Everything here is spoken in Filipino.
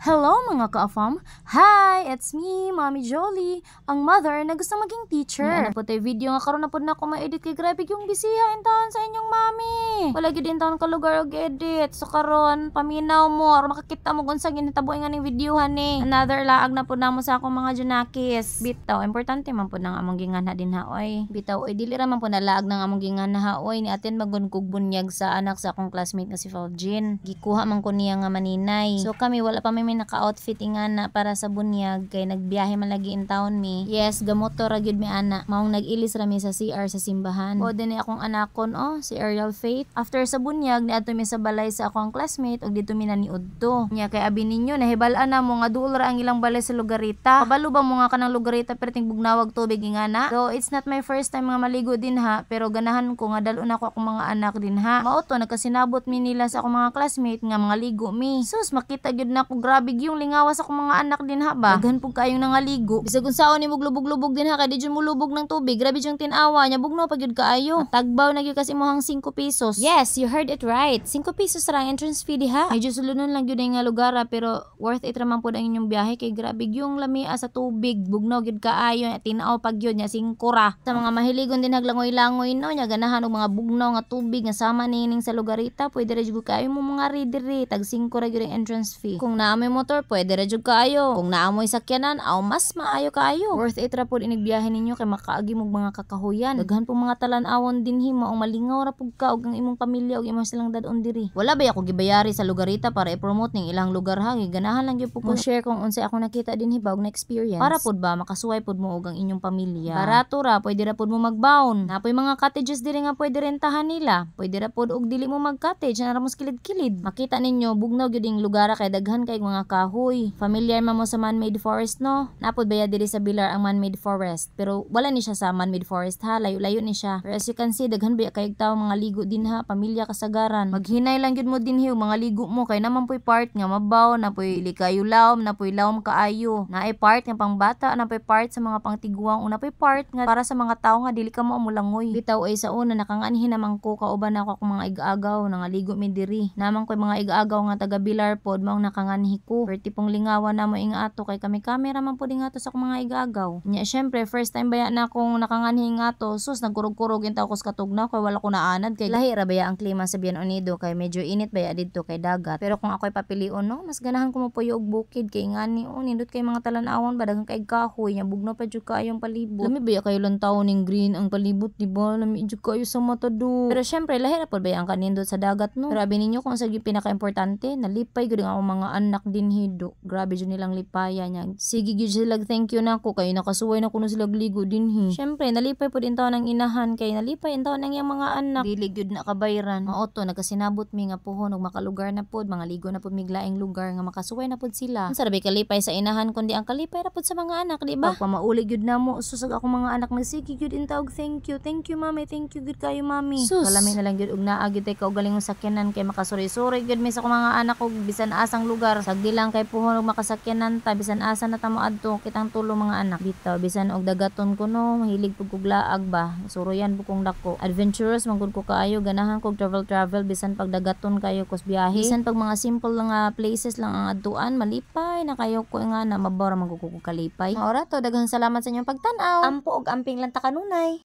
Hello mga ka-afam! Hi! It's me, Mommy Jolie, ang mother na gusto maging teacher. Ano po tayo video nga karon na po na ako ma-edit kay grabe yung bisiha in taon sa inyong mami. Wala gid in taon ka lugar og edit. So karon paminaw mo or makakita mo kung saan ginitaboy nga ning videohan ni. Another laag na po namo sa akong mga junakis. Bitaw, importante man po nang among ginganha din ha oy. Bitaw, oy dili ra man po na laag nang among ginganha ha oy ni atin magun kog bunyag sa anak sa akong classmate nga si Faljean. Gikuha man ko niya nga maninay. So kami wala pa may naka-outfit nga na para sa bunyag kay nagbiyahe man lagi in town mi. Yes, gamot to ra gyud mi ana. Maong nag-ilis ra mi sa CR sa simbahan. O din ni akong anakon si Ariel Faith. After sa bunyag niadto mi sa balay sa akong classmate ug dito mi naniudto. Nya kay abi ninyo nahibal-an na mo nga duol ra ang ilang balay sa lugarita. Kabalo ba mo nga kanang lugarita perting bugnawag tubig nga na? So it's not my first time nga maligo din ha, pero ganahan ko nga dalon ako akong mga anak din ha. Mao to nagkasinabot mi nila sa akong mga classmate nga mga ligo mi. Sus makita gyud na ko grabe yung lingawas akong mga anak din ha ba. Daghan pug kayong nangaligo. Bisag unsaon ni lubog-lubog din ha kay di jud mo lubog ng tubig. Grabe yung tinawa nya bugno pa gyud kaayo. Tagbaw na gyud kasi mohang 5 pesos. Yes, you heard it right. 5 pesos ra ang entrance fee diha. Medyo sulunon lang gyud nga lugar pero worth it ra man pud ang inyong biyahe kay grabe yung lamia sa tubig. Bugno gyud kaayo tinaw pag gyud nya 5 ra. Sa mga mahiligon din haglangoy-langoy no nya ganahan og mga bugnaw nga tubig nga sama nining sa lugarita pwede ra jud kaayo mo mga ridiri tag 5 ra gyud ang entrance fee. Kung naamoy motor pwede ra jud kaayo. Kung naamoy sakyanan aw mas maayo kaayo. Worth it ra pud inig biyahe ninyo kay makaagi mo mga kakahuyan. Daghan po mga talan-awon dinhi mao malingaw ra pud ka og ang imong pamilya og imong silang dadon diri. Wala ba ako gibayari sa lugarita para i-promote ning ilang lugar ha. Ganahan lang gyud po ko share kung unsay ako nakita dinhi ba og na experience. Para pud ba makasuway pud mo og ang inyong pamilya. Barato ra pwede ra pud mo magbaon. Napoy mga cottages diri nga pwede rentahan nila. Pwede ra pud og dili mo mag-cottage na ra mo kilid-kilid. Makita ninyo bugnaw gyud ing lugar kay daghan kay mga kahoy. Familiar man mo sa man-made forest no? Napod baya diri sa Bilar ang man-made forest. Pero wala ni siya sa man-made forest ha. Layo-layo ni siya. Pero as you can see daghan baya kay tao mga ligo din ha. Pamilya kasagaran. Maghinay lang gyud mo din hiw mga ligo mo kay naman po'y part nga mabaw na po'y dili kayo lawom na po'y lawom kaayo. Naay part nga pangbata na po'y part sa mga pangtiguang una po'y part nga para sa mga tao nga dili ka mo mulangoy. Bitaw ay sa una nakanganhi naman ko kauban ako akong mga iga-agaw nga ligo mi diri. Naman ko'y mga iga-agaw nga taga Bilar pod maong nakanganhi ko. Perti pong lingawan na mo inga ato kay kami camera man po nga ato sa akong mga igagaw. Nya syempre first time baya na akong nakanganhi nga ato sus nagkurog-kurog intaw ko sa katugnaw kay wala ko naanad kay lahi ra baya ang klima sa Bien Unido kay medyo init baya didto kay dagat. Pero kung ako'y papilion no mas ganahan ko mo puyo og bukid kay ngani nindot kay mga talan-awon ba daghang kay kahoy nya bugno pa jud kayong palibot. Lami baya kayo lantaw ning green ang palibot di ba lami jud kayo sa mata do. Pero syempre lahi ra pud baya ang kanindot sa dagat no. Grabe ninyo kung sa pinaka-importante nalipay gud ang mga anak din hido. Grabe jud nilang lipaya nya. Sige gyud sila thank you nako kay nakasuway na kuno sila ligo dinhi. Syempre nalipay pud intaw nang inahan kay nalipay intaw nang iyang mga anak. Dili gyud na kabayran. Mao to nagkasinabot mi nga puhon og makalugar na pud mga ligo na pud miglaing lugar nga makasuway na pud sila. Unsa ra bay kalipay sa inahan kundi ang kalipay ra pud sa mga anak di ba? Pagpamauli gyud namo susag ako mga anak nagsige gyud intaw thank you mami thank you gyud kayo mami. Kalami na lang gyud og naa gyud tay kaugaling sakyanan kay makasuri-suri gyud mi sa akong mga anak og bisan asang lugar sagdi lang kay puhon og makasakyanan ta bisan asa na tamo adto kitang tulo mga anak bitaw bisan og dagaton ko no mahilig pud kog laag ba suroyan pud kong dako adventurous man gud ko kaayo ganahan kog travel bisan pag dagaton kayo kos biyahe bisan pag mga simple lang nga places lang ang adtuan malipay na kayo ko nga na mabaw ra man ko kalipay. Maura to daghang salamat sa inyong pagtan-aw ampo og amping lang ta kanunay.